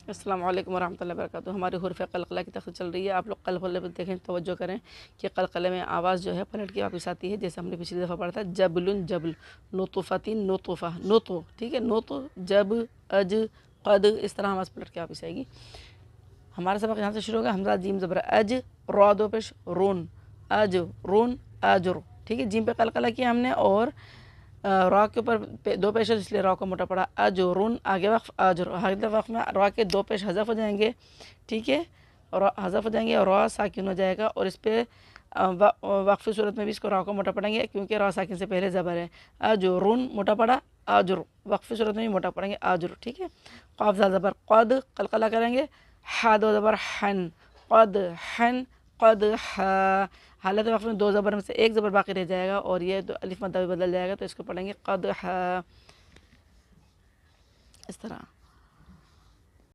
السلام علیکم ورحمۃ اللہ وبرکاتہ. ہماری حروف قلقلہ کی تفصیل چل رہی ہے. آپ لوگ قلقلے پہ دیکھیں، توجہ کریں کہ قلقلے میں آواز جو ہے پلٹ کے واپس آتی ہے، جیسے ہم نے پچھلی دفعہ پڑھا تھا جبل جبل، نطفتن نطفہ نطو، ٹھیک ہے، نطو جب اج قد، اس طرح آواز پلٹ کے واپس آئے گی. ہمارا سبق یہاں سے شروع ہوگا. حمزہ جیم زبر اج، را دو پیش رون، اج رون اجر، ٹھیک ہے. جیم پہ قلقلہ کیا ہم نے، اور را کے اوپر دو پیش ہے، اس لیے را کو موٹا پڑا. اجرن، آگے وقف اجر، آگے وقف میں را کے دو پیش حذف ہو جائیں گے، ٹھیک ہے، اور حذف ہو جائیں گے اور را ساکن ہو جائے گا. اور اس پہ وقفی صورت میں بھی اس کو را کو موٹا پڑیں گے، کیونکہ را ساکن سے پہلے زبر ہے. اجرن موٹا پڑا، اجر، وقفی صورت میں بھی موٹا پڑیں گے اجر، ٹھیک ہے. قاف زا زبر قد، قلقلہ کریں گے. ح دو زبر حن، قد حن قد ح. حالت وقف میں دو زبر میں سے ایک زبر باقی رہ جائے گا اور یہ الف مدہ بھی بدل جائے گا، تو اس کو پڑھیں گے قد ح، اس طرح.